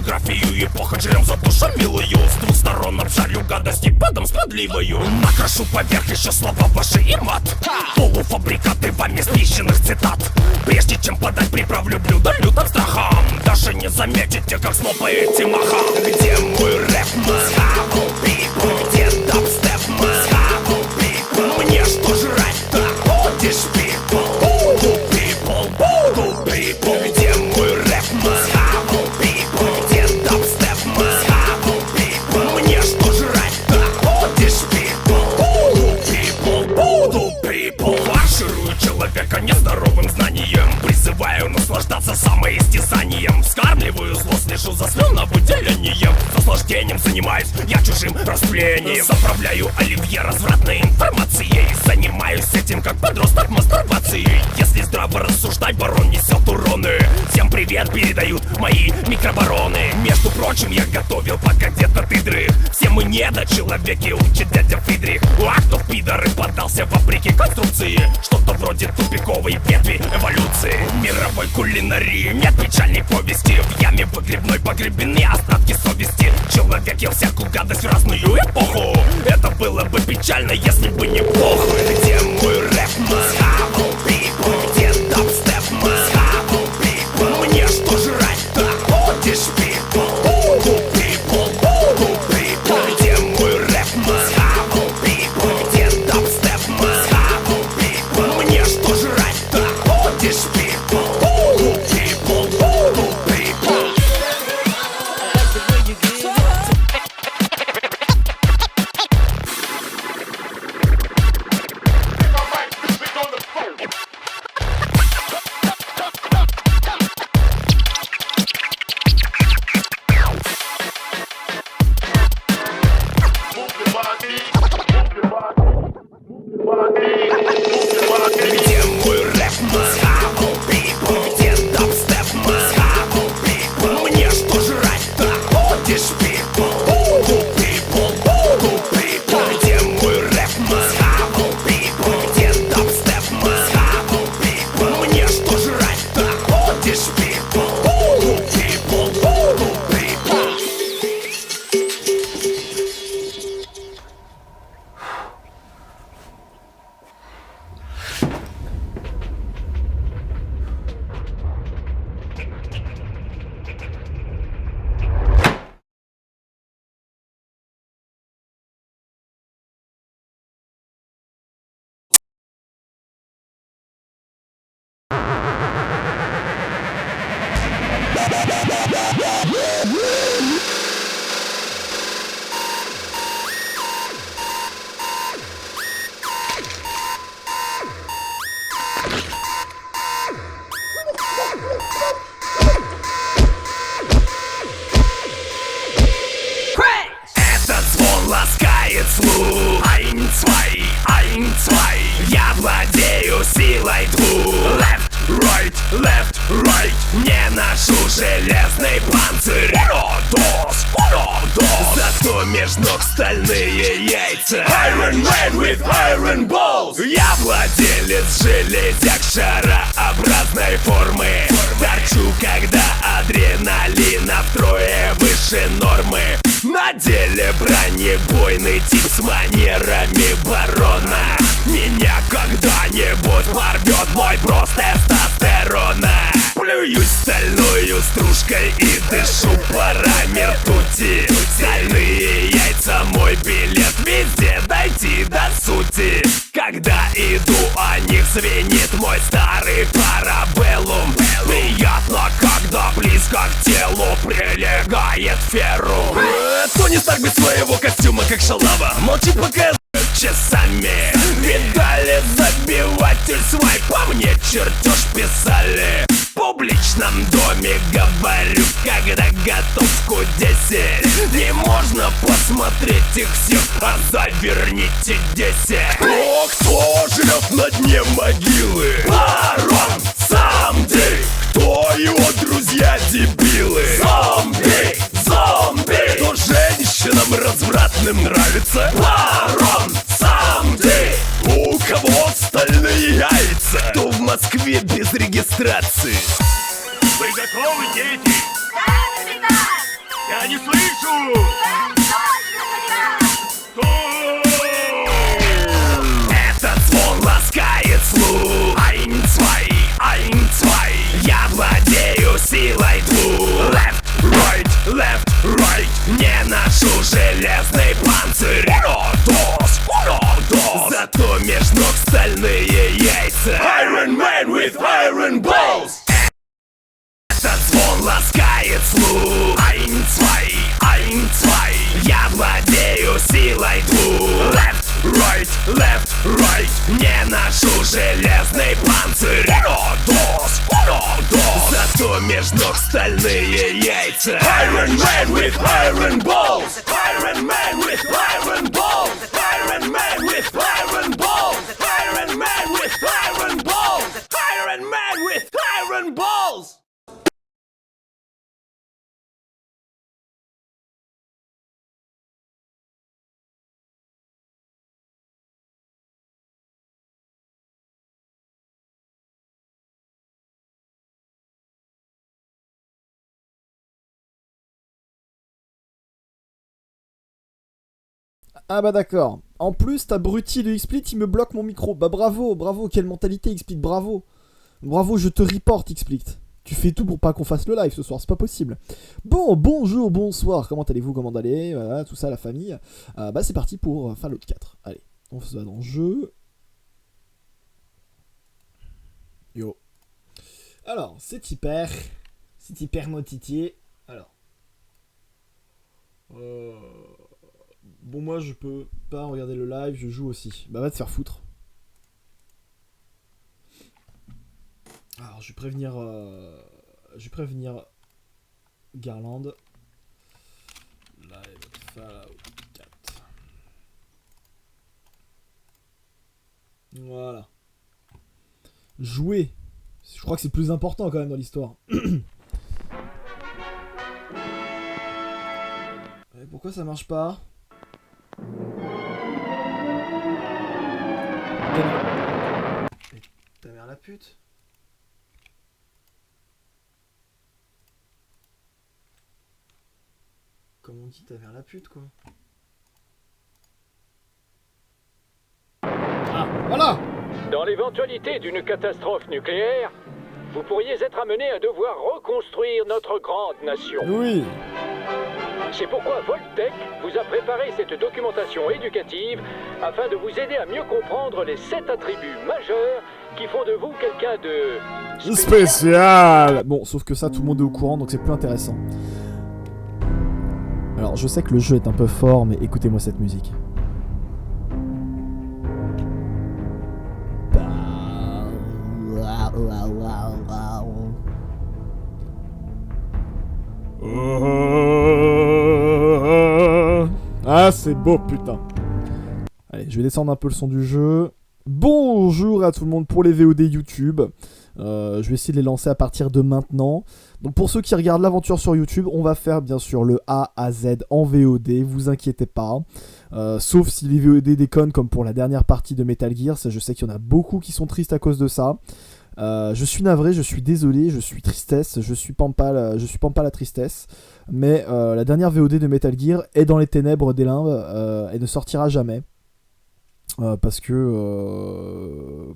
фотографию эпоха. Жрем за душу милую, с двух сторон обжарю гадости падом с подливою. Накрашу поверх еще слова ваши и мат, полуфабрикаты вами спищенных цитат. Прежде чем подать, приправлю блюдо лютым страхом. Даже не заметите, как слопаете махом. Где мой рэп, где дабстеп, мне что жрать-то? Будешь people, буду people. Где мой рэп, где дабстеп, мне что жрать-то? Будешь people, буду people. Фарширую человека нездоровым знанием, призываю наслаждаться самоистязанием. Вскармливаю зло, слежу за слюновыделением. Наслаждением занимаюсь я чужим растлением. Заправляю оливье развратной информацией. Занимаюсь этим как подросток мастурбацией. Если здраво рассуждать, барон несет уроны. Всем привет передают мои микробароны. Между прочим, я готовил пока где-то ты дрых. Все мы недочеловеки, учит дядя Фридрих. А кто пидор и поддался вопреки конструкции? Что-то вроде тупиковой ветви эволюции. Мировой кулинарии нет печальной повести. В яме выгребной погребены остатки совести. Человек ел всякую гадость в разную эпоху. Это было бы печально, если бы не похуй. Где мой рэп, где дабстеп, мне что жрать-то? Будешь people, буду people. Где мой рэп, где дабстеп, мне что жрать-то? Будешь people, буду people. Где мой рэп, где дабстеп, мне что жрать-то? Будешь people, буду people. Где мой рэп, где дабстеп, мне что жрать-то? Будешь people, буду people. Этот звон ласкает слух. Ein, zwei, я владею силой двух. Left, right, не ношу железный панцирь. Уродос, зато меж ног стальные яйца. Iron Man with iron balls. Я владелец железяк шарообразной формы. Торчу, когда адреналина втрое выше нормы. На деле бронебойный тип с манерами барона. Меня когда-нибудь порвет мой брос тестостерона. Плююсь стальную стружкой и дышу парами ртути. Стальные яйца мой билет, везде дойти до сути. Когда иду, о них звенит мой старый парабеллум. Приятно, когда близко к телу прилегает феррум. Тони Старк без своего костюма, как шалава, молчит пока часами. Видали забиватель свой, по мне чертеж писали. В публичном доме говорю, когда готов к кудесе. Не можно посмотреть их всех, а заверните 10. Кто жрет на дне могилы? Барон Самди. Кто его друзья дебилы? Зомби, зомби. Кто женщинам развратным нравится? Барон Самди. У кого стальные яйца? Кто в Москве без регистрации? Вы готовы, дети? Да, капитан! не слышу! Этот звон ласкает слух. Ein, zwei, я владею силой двух. Left, right, не ношу железный панцирь. Uno, dos, зато меж ног стальные яйца. Iron Man with iron balls. Этот звон ласкает слух. Ein, zwei, я владею силой двух. Left, right, не ношу железный панцирь. Uno, dos, зато меж ног стальные яйца. Iron Man with iron balls. Iron Man with iron balls. Iron Man with iron balls. Iron Man with iron balls. Iron Man with iron balls. Ah bah d'accord. En plus, t'abruti de XSplit, il me bloque mon micro. Bah bravo, quelle mentalité XSplit, bravo. Bravo, je te reporte XSplit. Tu fais tout pour pas qu'on fasse le live ce soir, c'est pas possible. Bon, bonjour, bonsoir, comment allez-vous, comment allez, voilà, tout ça, la famille. Bah c'est parti pour Fallout 4. Allez, on se va dans le jeu. Yo. Alors, c'est hyper motitier. Alors. Bon, moi je peux pas regarder le live, je joue aussi. Bah va te faire foutre. Alors je vais prévenir Garland. Live Fallout 4. Voilà. Jouer. Je crois que c'est le plus important quand même dans l'histoire. Pourquoi ça marche pas? Ta mère la pute. Comme on dit, ta mère la pute quoi. Ah, voilà. Dans l'éventualité d'une catastrophe nucléaire, vous pourriez être amené à devoir reconstruire notre grande nation. Oui. C'est pourquoi Voltech vous a préparé cette documentation éducative afin de vous aider à mieux comprendre les 7 attributs majeurs qui font de vous quelqu'un de... spécial. Bon, sauf que ça, tout le monde est au courant, donc c'est plus intéressant. Alors, je sais que le jeu est un peu fort, mais écoutez-moi cette musique. Ah, c'est beau, putain. Allez, je vais descendre un peu le son du jeu. Bonjour à tout le monde pour les VOD YouTube. Je vais essayer de les lancer à partir de maintenant. Donc pour ceux qui regardent l'aventure sur YouTube, on va faire bien sûr le A à Z en VOD, vous inquiétez pas. Sauf si les VOD déconnent comme pour la dernière partie de Metal Gear, ça je sais qu'il y en a beaucoup qui sont tristes à cause de ça. Je suis navré, je suis désolé, je suis tristesse, je suis pampa la tristesse. Mais la dernière VOD de Metal Gear est dans les ténèbres des limbes et ne sortira jamais. Parce que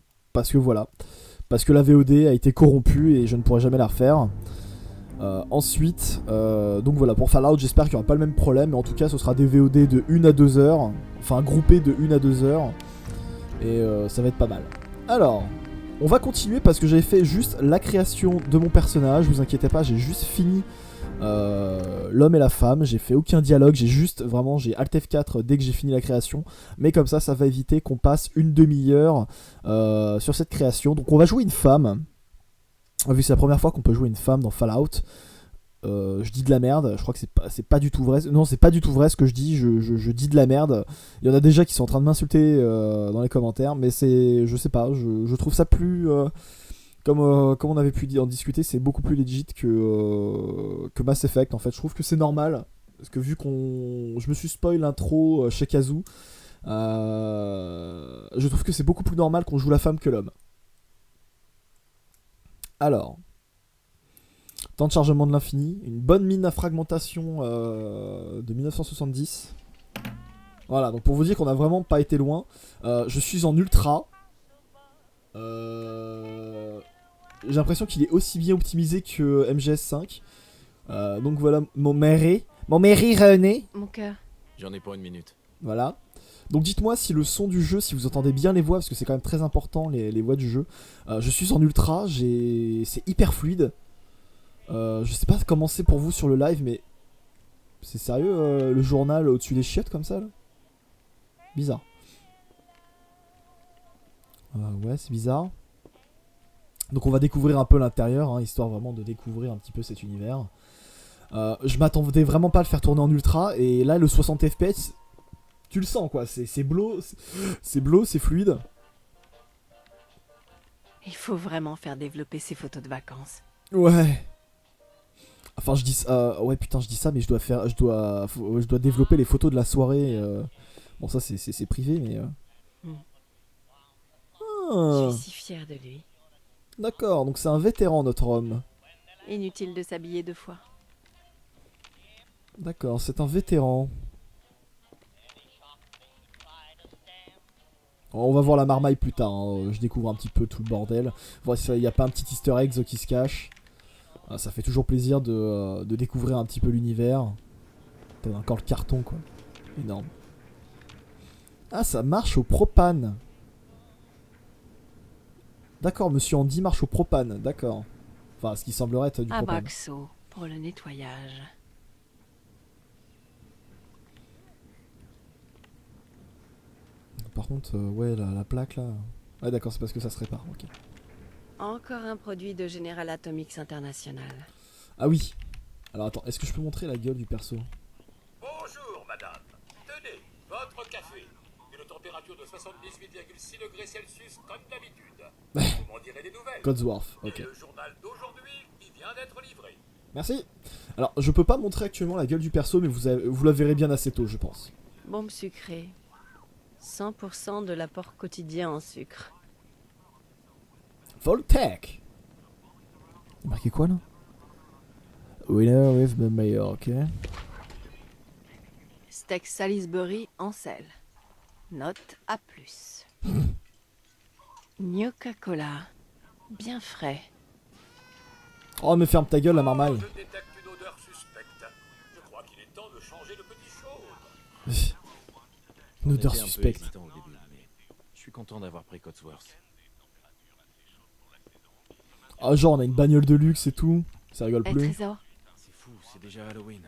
voilà. Parce que la VOD a été corrompue et je ne pourrai jamais la refaire. Ensuite, donc voilà, pour Fallout, j'espère qu'il n'y aura pas le même problème. Mais en tout cas, ce sera des VOD de 1 à 2 heures. Enfin, groupés de 1 à 2 heures. Et ça va être pas mal. Alors, on va continuer parce que j'avais fait juste la création de mon personnage. Vous inquiétez pas, j'ai juste fini l'homme et la femme. J'ai fait aucun dialogue. J'ai Alt F4 dès que j'ai fini la création. Mais comme ça va éviter qu'on passe une demi-heure sur cette création. Donc on va jouer une femme. Vu que c'est la première fois qu'on peut jouer une femme dans Fallout. Je dis de la merde, je crois que c'est pas du tout vrai. Non, c'est pas du tout vrai ce que je dis, je dis de la merde. Il y en a déjà qui sont en train de m'insulter dans les commentaires, mais je sais pas, je trouve ça plus... comme on avait pu en discuter, c'est beaucoup plus legit que Mass Effect en fait. Je trouve que c'est normal, parce que vu je me suis spoil l'intro chez Kazoo, je trouve que c'est beaucoup plus normal qu'on joue la femme que l'homme. Alors... Temps de chargement de l'infini. Une bonne mine à fragmentation de 1970. Voilà, donc pour vous dire qu'on a vraiment pas été loin. Je suis en ultra. J'ai l'impression qu'il est aussi bien optimisé que MGS5. Donc voilà, mon Mary René. Mon cœur. J'en ai pour une minute. Voilà. Donc dites-moi si le son du jeu, si vous entendez bien les voix, parce que c'est quand même très important les voix du jeu. Je suis en ultra, c'est hyper fluide. Je sais pas comment c'est pour vous sur le live, mais c'est sérieux le journal au-dessus des chiottes comme ça là. Bizarre. Ouais, c'est bizarre. Donc on va découvrir un peu l'intérieur, hein, histoire vraiment de découvrir un petit peu cet univers. Je m'attendais vraiment pas à le faire tourner en ultra, et là le 60 fps, tu le sens quoi, c'est blow, c'est fluide. Il faut vraiment faire développer ces photos de vacances. Ouais. Enfin je dis ouais putain je dis ça, mais je dois développer les photos de la soirée. Bon ça c'est privé mais. Je suis si fière de lui. D'accord, donc c'est un vétéran notre homme. Inutile de s'habiller 2 fois. D'accord, c'est un vétéran. On va voir la marmaille plus tard, hein. Je découvre un petit peu tout le bordel. Voir s'il n'y a pas un petit easter egg qui se cache. Ça fait toujours plaisir de découvrir un petit peu l'univers. T'as encore le carton quoi. Énorme. Ah ça marche au propane. D'accord, monsieur Andy marche au propane, d'accord. Enfin, ce qui semblerait être du propane. Abraxo pour le nettoyage. Par contre, ouais, la plaque là. Ouais, d'accord, c'est parce que ça se répare, ok. Encore un produit de General Atomics International. Ah oui. Alors attends, est-ce que je peux montrer la gueule du perso? Bonjour, madame. Tenez, votre café. Une température de 78,6 degrés Celsius, comme d'habitude. Vous m'en direz des nouvelles. Codsworth, ok. Et le journal d'aujourd'hui, qui vient d'être livré. Merci. Alors, je peux pas montrer actuellement la gueule du perso, mais vous la verrez bien assez tôt, je pense. Bombe sucrée. 100% de l'apport quotidien en sucre. Voltec. Il marqué quoi là? Winner with the mayor, ok. Steak Salisbury en sel. Note A+. Nuka-Cola. Bien frais. Oh, mais ferme ta gueule, la marmaille. Je détecte une odeur suspecte. Je crois qu'il est temps de changer de petit chose. Une odeur J'étais un peu suspecte. hésitant au début, mais je suis content d'avoir pris Codsworth. Ah, genre, on a une bagnole de luxe et tout. Ça rigole Un plus. trésor. C'est fou, c'est déjà Halloween.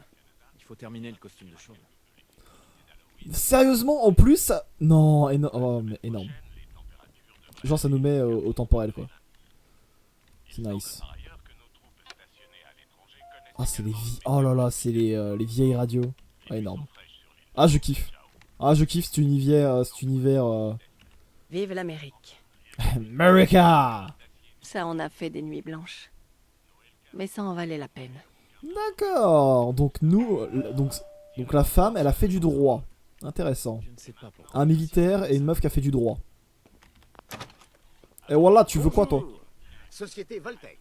Il faut terminer le costume de chauve. Sérieusement, en plus, ça... Non, oh, mais énorme. Genre, ça nous met au temporel, quoi. C'est nice. Ah, c'est les vie... Oh là là, c'est les vieilles radios. Ah, énorme. Ah, je kiffe. Ah, je kiffe cet univers... Vive l'Amérique. America. Ça en a fait des nuits blanches. Mais ça en valait la peine. D'accord. Donc, nous... Donc, la femme, elle a fait du droit. Intéressant. Je ne sais pas pourquoi. Un militaire et une meuf qui a fait du droit. Et voilà, tu veux quoi, toi? Bonjour. Société Voltec.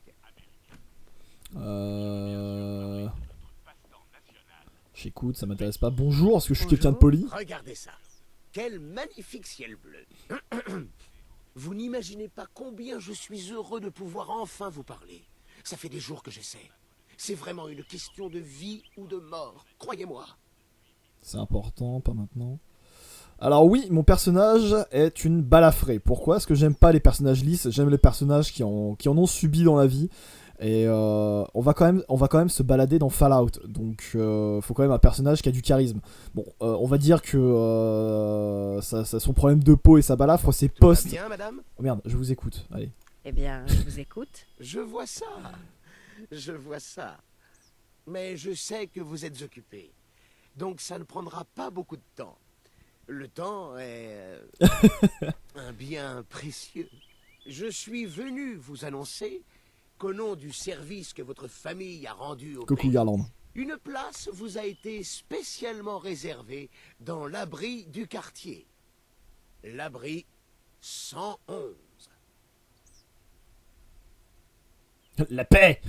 J'écoute, ça m'intéresse pas. Bonjour, parce que je suis quelqu'un de poli. Regardez ça. Quel magnifique ciel bleu. Vous n'imaginez pas combien je suis heureux de pouvoir enfin vous parler. Ça fait des jours que j'essaie. C'est vraiment une question de vie ou de mort, croyez-moi. C'est important, pas maintenant. Alors oui, mon personnage est une balafrée. Pourquoi? Parce que j'aime pas les personnages lisses, j'aime les personnages qui en ont subi dans la vie. Et on va quand même se balader dans Fallout. Donc faut quand même un personnage qui a du charisme. Bon, on va dire que son problème de peau et sa balafre, c'est Tout va post... bien, madame? Oh merde, je vous écoute, allez. Eh bien, je vous écoute. Je vois ça. Je vois ça. Mais je sais que vous êtes occupé. Donc ça ne prendra pas beaucoup de temps. Le temps est un bien précieux. Je suis venu vous annoncer qu'au nom du service que votre famille a rendu au Coucou pays, Garland. une place vous a été spécialement réservée dans l'abri du quartier. L'abri 111. La paix.